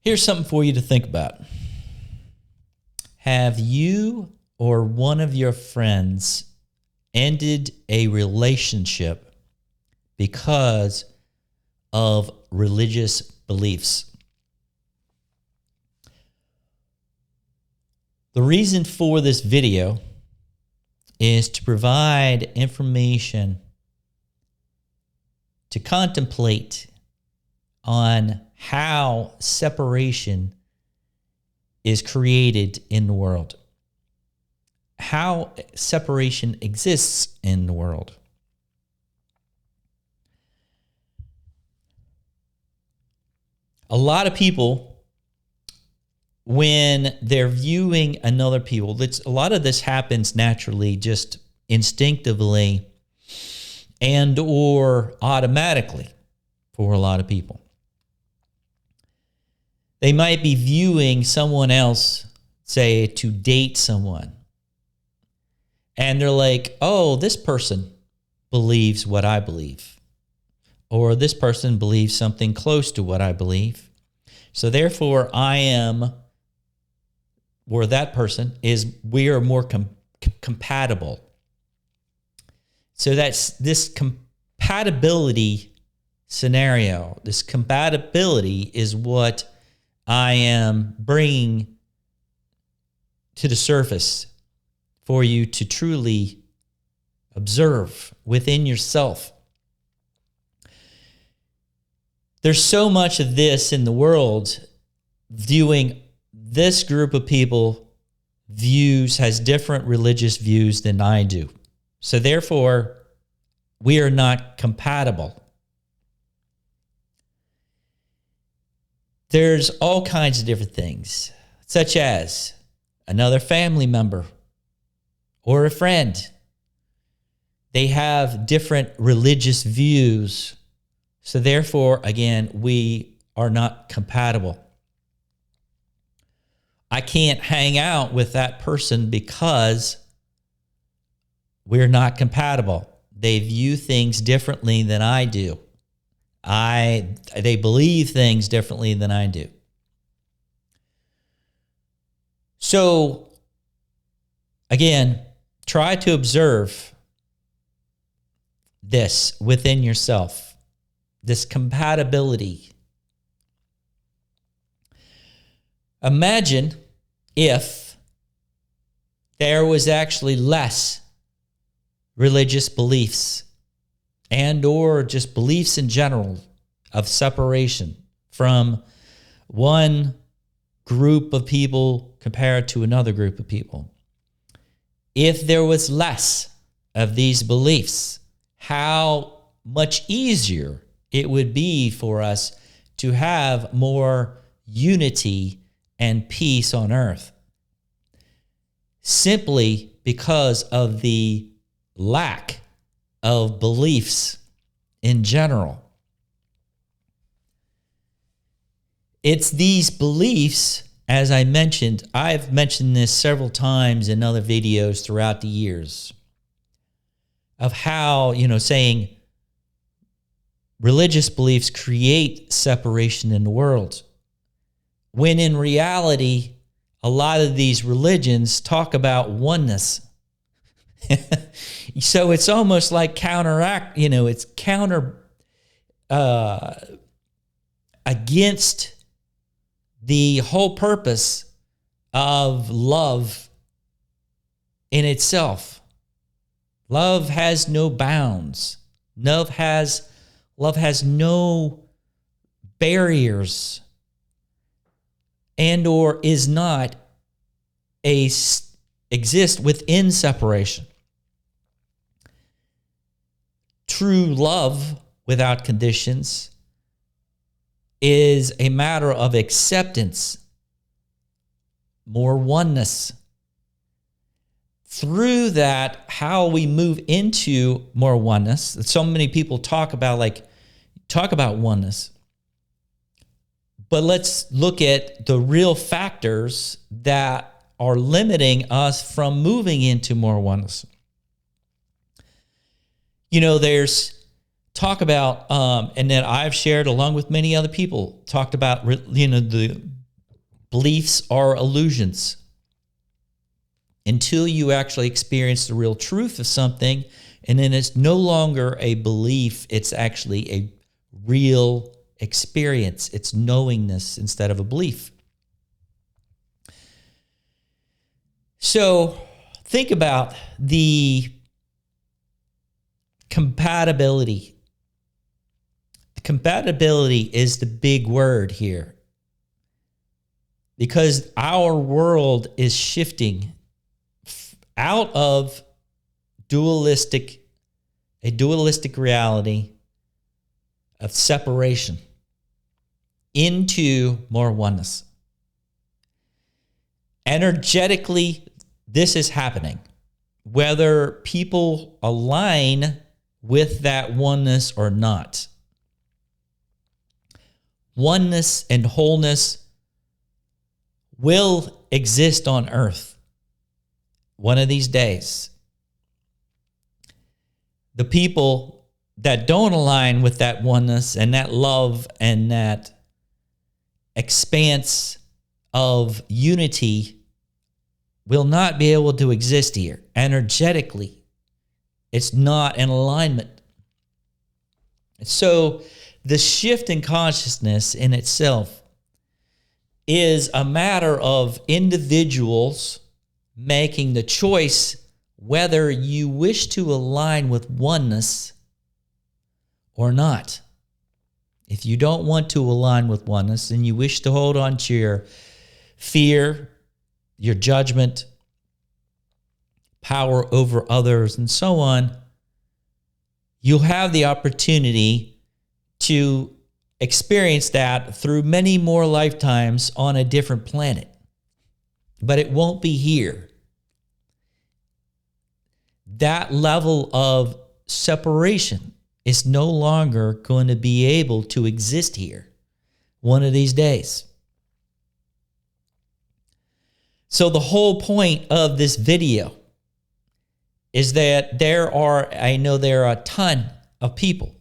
Here's something for you to think about. Have you or one of your friends ended a relationship because of religious beliefs? The reason for this video is to provide information to contemplate on how separation is created in the world, how separation exists in the world. A lot of people, when they're viewing another people, a lot of this happens naturally, just instinctively and or automatically for a lot of people. They might be viewing someone else, say, to date someone. And they're like, oh, this person believes what I believe. Or this person believes something close to what I believe. So therefore, that person is, we are more compatible. So that's this compatibility scenario. This compatibility is what I am bringing to the surface for you to truly observe within yourself. There's so much of this in the world, viewing this group of people has different religious views than I do. So therefore, we are not compatible. There's all kinds of different things, such as another family member or a friend. They have different religious views. So therefore, again, we are not compatible. I can't hang out with that person because we're not compatible. They view things differently than I do. They believe things differently than I do. So, again, try to observe this within yourself, this compatibility. Imagine if there was actually less religious beliefs and or just beliefs in general of separation from one group of people compared to another group of people. If there was less of these beliefs, how much easier it would be for us to have more unity and peace on earth, simply because of the lack of beliefs in general. It's these beliefs, as I mentioned, I've mentioned this several times in other videos throughout the years, of how, saying religious beliefs create separation in the world, when in reality, a lot of these religions talk about oneness. So it's almost like it's against the whole purpose of love in itself. Love has no bounds. Love has no barriers, and or is not exist within separation. True love without conditions is a matter of acceptance, more oneness. Through that, how we move into more oneness. So many people talk about oneness. But let's look at the real factors that are limiting us from moving into more oneness. There's talk about, and that I've shared along with many other people, talked about, the beliefs are illusions. Until you actually experience the real truth of something, and then it's no longer a belief, it's actually a real experience. It's knowingness instead of a belief. So think about the compatibility. Compatibility is the big word here, because our world is shifting out of a dualistic reality of separation into more oneness. Energetically, this is happening. Whether people align with that oneness or not. Oneness and wholeness will exist on earth one of these days. The people that don't align with that oneness and that love and that expanse of unity will not be able to exist here. Energetically, it's not in alignment. So the shift in consciousness in itself is a matter of individuals making the choice whether you wish to align with oneness or not. If you don't want to align with oneness and you wish to hold on to your fear, your judgment, power over others, and so on, you'll have the opportunity to experience that through many more lifetimes on a different planet. But it won't be here. That level of separation is no longer going to be able to exist here one of these days. So the whole point of this video is that I know there are a ton of people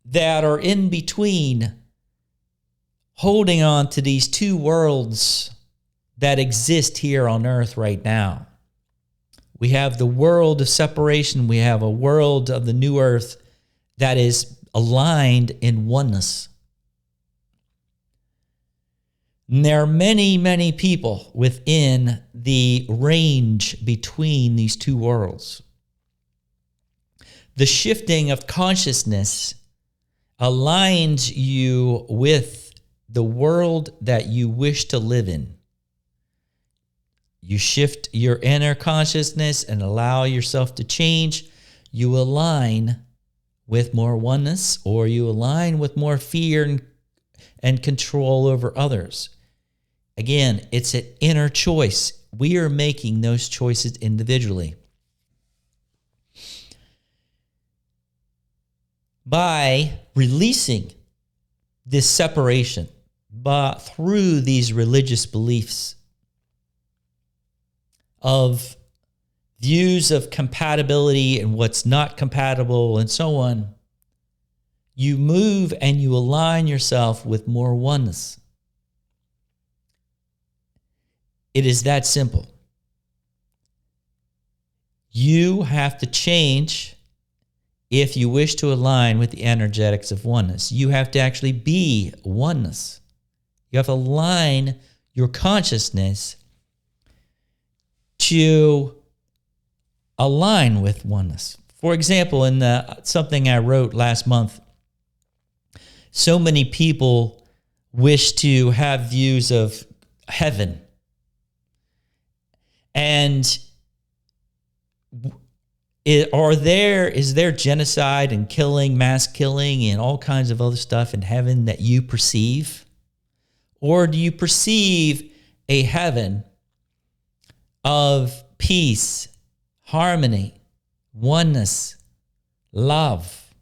that are in between, holding on to these two worlds that exist here on earth right now. We have the world of separation. We have a world of the new earth that is aligned in oneness. And there are many, many people within the range between these two worlds. The shifting of consciousness aligns you with the world that you wish to live in. You shift your inner consciousness and allow yourself to change. You align with more oneness, or you align with more fear and control over others. Again, it's an inner choice. We are making those choices individually. By releasing this separation through these religious beliefs of views of compatibility and what's not compatible and so on, you move and you align yourself with more oneness. It is that simple. You have to change if you wish to align with the energetics of oneness. You have to actually be oneness. You have to align your consciousness to align with oneness. For example, in something I wrote last month, so many people wish to have views of heaven. And is there genocide and killing, mass killing, and all kinds of other stuff in heaven that you perceive? Or do you perceive a heaven of peace, harmony, oneness, love?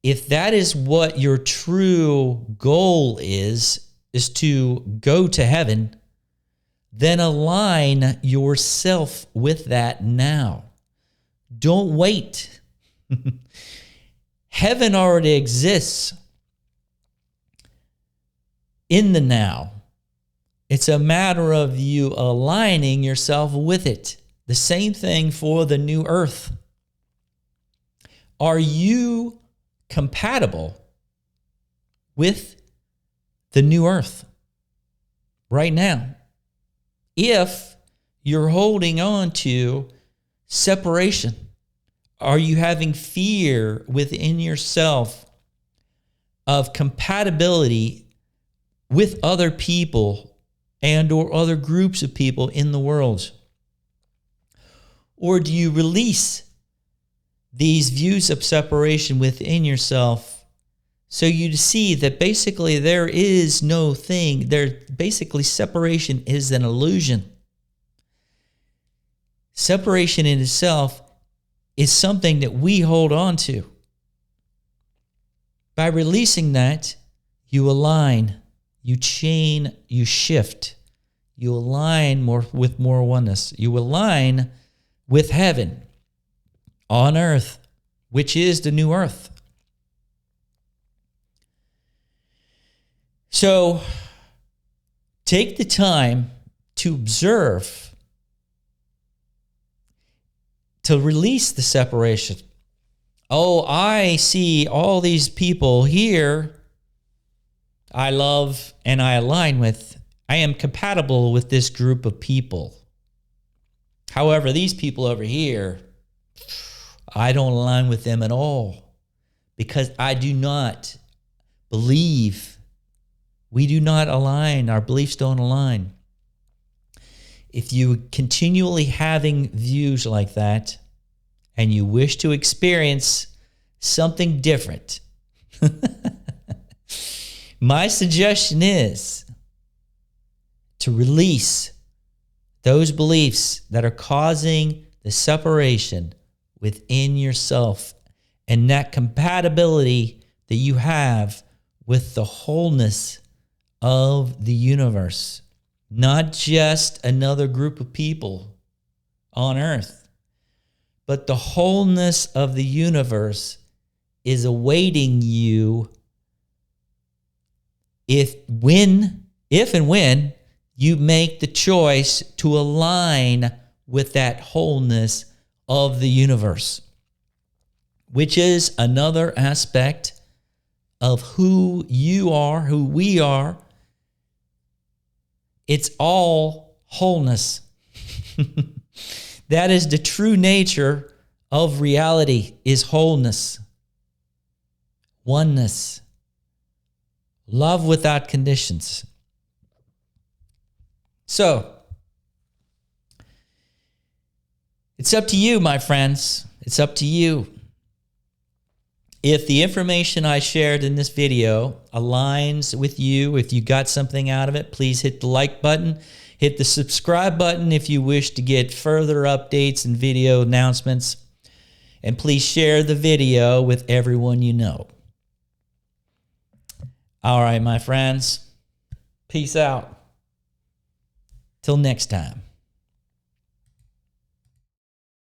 If that is what your true goal is to go to heaven, then align yourself with that now. Don't wait. Heaven already exists. in the now. It's a matter of you aligning yourself with it. The same thing for the new earth. Are you compatible with the new earth right now? If you're holding on to separation, are you having fear within yourself of compatibility with other people and or other groups of people in the world? Or do you release these views of separation within yourself so you see that basically there is no thing, basically separation is an illusion. Separation in itself is something that we hold on to. By releasing that, you align, you chain, you shift, you align with more oneness. You align with heaven on earth, which is the new earth. So take the time to observe, to release the separation. Oh, I see all these people here I love and I align with. I am compatible with this group of people. However, these people over here, I don't align with them at all because I do not believe. We do not align. Our beliefs don't align. If you continually having views like that and you wish to experience something different, my suggestion is to release those beliefs that are causing the separation within yourself and that compatibility that you have with the wholeness of the universe, not just another group of people on earth, but the wholeness of the universe is awaiting you if and when you make the choice to align with that wholeness of the universe, which is another aspect of who you are, who we are. It's all wholeness. That is the true nature of reality, is wholeness, oneness, love without conditions. So, it's up to you, my friends. It's up to you. If the information I shared in this video aligns with you, if you got something out of it, please hit the like button. Hit the subscribe button if you wish to get further updates and video announcements. And please share the video with everyone you know. All right, my friends. Peace out. Till next time.